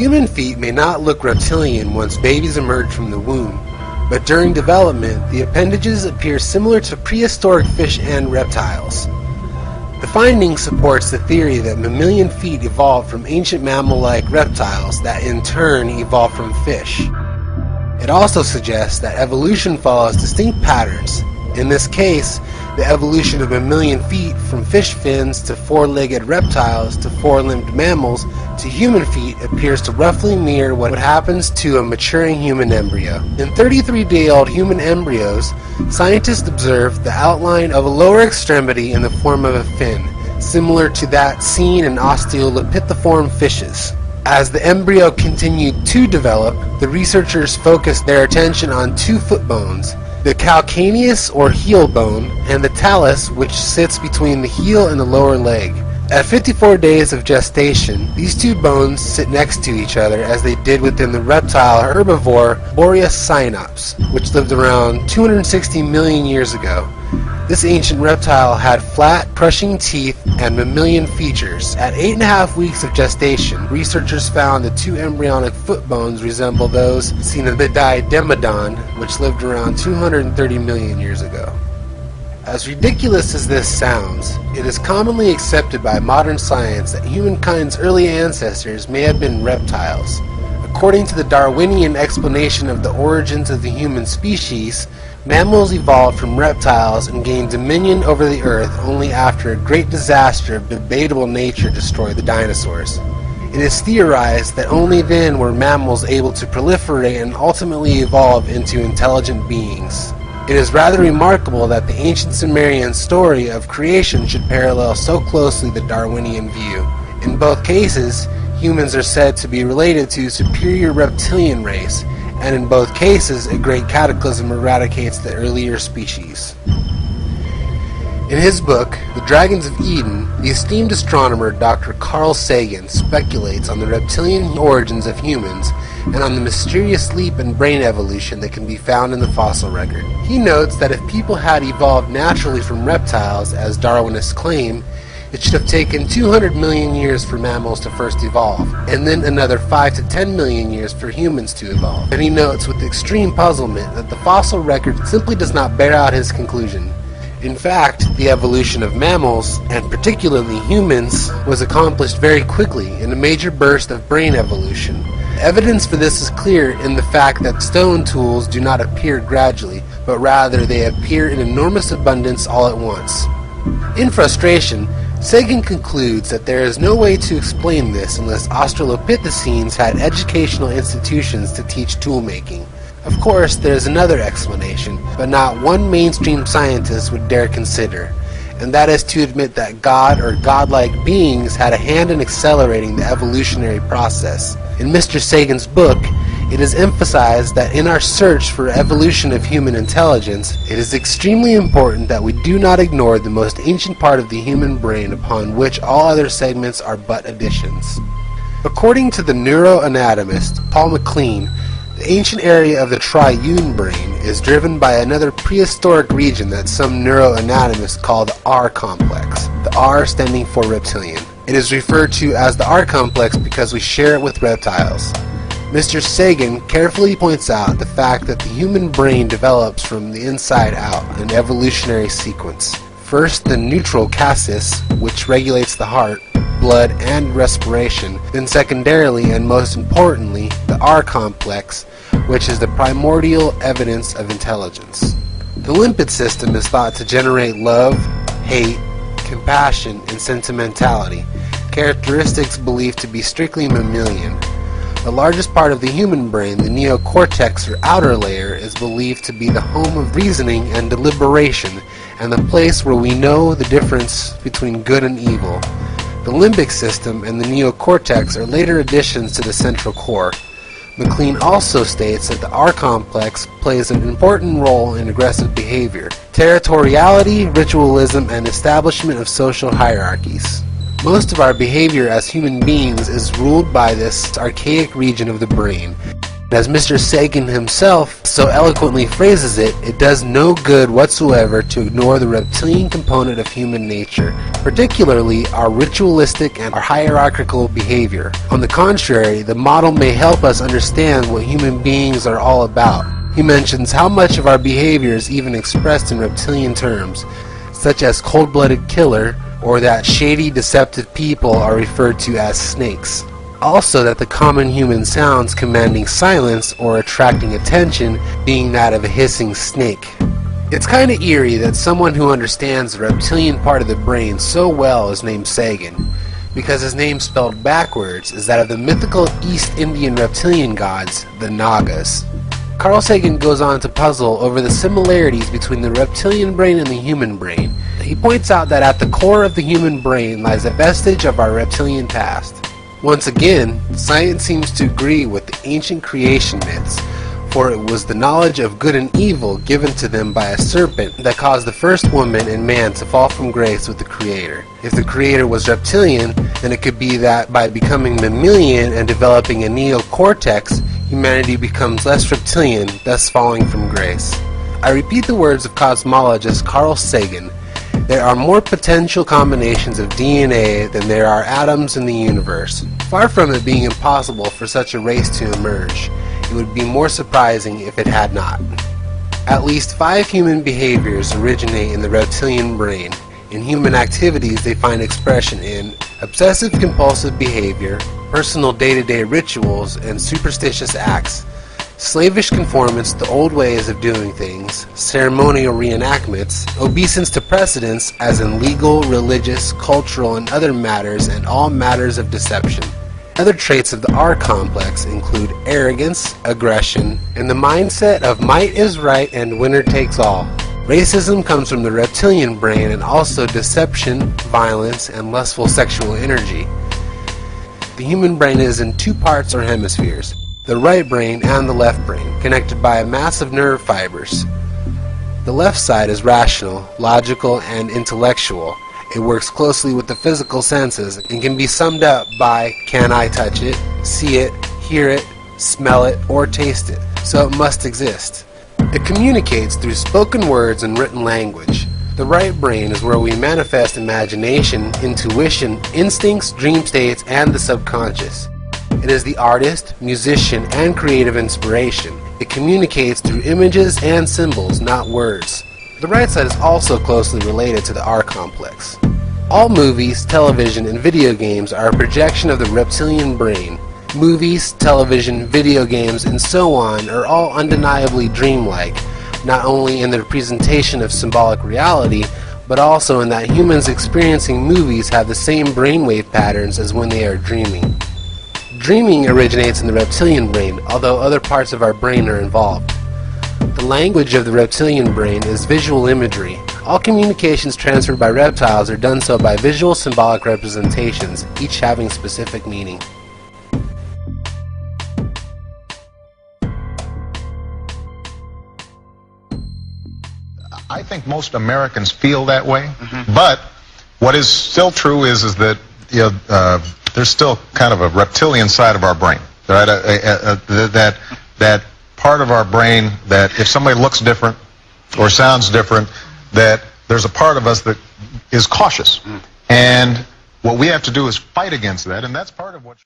Human feet may not look reptilian once babies emerge from the womb, but during development, the appendages appear similar to prehistoric fish and reptiles. The finding supports the theory that mammalian feet evolved from ancient mammal-like reptiles that in turn evolved from fish. It also suggests that evolution follows distinct patterns. In this case, the evolution of mammalian feet from fish fins to four-legged reptiles to four-limbed mammals to human feet appears to roughly mirror what happens to a maturing human embryo. In 33-day-old human embryos, scientists observed the outline of a lower extremity in the form of a fin, similar to that seen in osteolithiform fishes. As the embryo continued to develop, the researchers focused their attention on two foot bones, the calcaneus or heel bone, and the talus, which sits between the heel and the lower leg. At 54 days of gestation, these two bones sit next to each other as they did within the reptile herbivore Boreas cynops, which lived around 260 million years ago. This ancient reptile had flat, crushing teeth and mammalian features. At 8.5 weeks of gestation, researchers found the two embryonic foot bones resemble those seen in the Diademodon, which lived around 230 million years ago. As ridiculous as this sounds, it is commonly accepted by modern science that humankind's early ancestors may have been reptiles. According to the Darwinian explanation of the origins of the human species, mammals evolved from reptiles and gained dominion over the earth only after a great disaster of debatable nature destroyed the dinosaurs. It is theorized that only then were mammals able to proliferate and ultimately evolve into intelligent beings. It is rather remarkable that the ancient Sumerian story of creation should parallel so closely the Darwinian view. In both cases, humans are said to be related to a superior reptilian race, and in both cases a great cataclysm eradicates the earlier species. In his book, The Dragons of Eden, the esteemed astronomer Dr. Carl Sagan speculates on the reptilian origins of humans and on the mysterious leap in brain evolution that can be found in the fossil record. He notes that if people had evolved naturally from reptiles, as Darwinists claim, it should have taken 200 million years for mammals to first evolve, and then another 5 to 10 million years for humans to evolve. And he notes with extreme puzzlement that the fossil record simply does not bear out his conclusion. In fact, the evolution of mammals, and particularly humans, was accomplished very quickly in a major burst of brain evolution. Evidence for this is clear in the fact that stone tools do not appear gradually, but rather they appear in enormous abundance all at once. In frustration, Sagan concludes that there is no way to explain this unless Australopithecines had educational institutions to teach toolmaking. Of course, there is another explanation, but not one mainstream scientist would dare consider, and that is to admit that God or godlike beings had a hand in accelerating the evolutionary process. In Mr. Sagan's book, it is emphasized that in our search for evolution of human intelligence, it is extremely important that we do not ignore the most ancient part of the human brain upon which all other segments are but additions. According to the neuroanatomist Paul MacLean, the ancient area of the triune brain is driven by another prehistoric region that some neuroanatomists call the rcomplex, the R standing for reptilian. It is referred to as the rcomplex because we share it with reptiles. Mr. Sagan carefully points out the fact that the human brain develops from the inside out, an evolutionary sequence. First, the neutral cassis, which regulates the heart, blood, and respiration. Then secondarily, and most importantly, the R-complex, which is the primordial evidence of intelligence. The limpid system is thought to generate love, hate, compassion, and sentimentality, characteristics believed to be strictly mammalian. The largest part of the human brain, the neocortex or outer layer, is believed to be the home of reasoning and deliberation, and the place where we know the difference between good and evil. The limbic system and the neocortex are later additions to the central core. MacLean also states that the R-complex plays an important role in aggressive behavior, territoriality, ritualism, and establishment of social hierarchies. Most of our behavior as human beings is ruled by this archaic region of the brain. As Mr. Sagan himself so eloquently phrases it, it does no good whatsoever to ignore the reptilian component of human nature, particularly our ritualistic and our hierarchical behavior. On the contrary, the model may help us understand what human beings are all about. He mentions how much of our behavior is even expressed in reptilian terms, such as cold-blooded killer, or that shady, deceptive people are referred to as snakes. Also that the common human sounds commanding silence or attracting attention being that of a hissing snake. It's kinda eerie that someone who understands the reptilian part of the brain so well is named Sagan, because his name spelled backwards is that of the mythical East Indian reptilian gods, the Nagas. Carl Sagan goes on to puzzle over the similarities between the reptilian brain and the human brain. He points out that at the core of the human brain lies a vestige of our reptilian past. Once again, science seems to agree with the ancient creation myths, for it was the knowledge of good and evil given to them by a serpent that caused the first woman and man to fall from grace with the Creator. If the Creator was reptilian, then it could be that by becoming mammalian and developing a neocortex, humanity becomes less reptilian, thus falling from grace. I repeat the words of cosmologist Carl Sagan. There are more potential combinations of DNA than there are atoms in the universe. Far from it being impossible for such a race to emerge, it would be more surprising if it had not. At least 5 human behaviors originate in the reptilian brain. In human activities, they find expression in obsessive-compulsive behavior, personal day-to-day rituals, and superstitious acts, slavish conformance to old ways of doing things, ceremonial reenactments, obeisance to precedents as in legal, religious, cultural, and other matters, and all matters of deception. Other traits of the rcomplex include arrogance, aggression, and the mindset of might is right and winner takes all. Racism comes from the reptilian brain and also deception, violence, and lustful sexual energy. The human brain is in 2 parts or hemispheres, the right brain and the left brain, connected by a mass of nerve fibers. The left side is rational, logical, and intellectual. It works closely with the physical senses and can be summed up by can I touch it, see it, hear it, smell it, or taste it, so it must exist. It communicates through spoken words and written language. The right brain is where we manifest imagination, intuition, instincts, dream states, and the subconscious. It is the artist, musician, and creative inspiration. It communicates through images and symbols, not words. The right side is also closely related to the rcomplex. All movies, television, and video games are a projection of the reptilian brain. Movies, television, video games, and so on are all undeniably dreamlike, not only in their presentation of symbolic reality, but also in that humans experiencing movies have the same brainwave patterns as when they are dreaming. Dreaming originates in the reptilian brain, although other parts of our brain are involved. The language of the reptilian brain is visual imagery. All communications transferred by reptiles are done so by visual symbolic representations, each having specific meaning. I think most Americans feel that way, but what is still true is that there's still kind of a reptilian side of our brain, right? That part of our brain that if somebody looks different or sounds different, that there's a part of us that is cautious, and what we have to do is fight against that, and that's part of what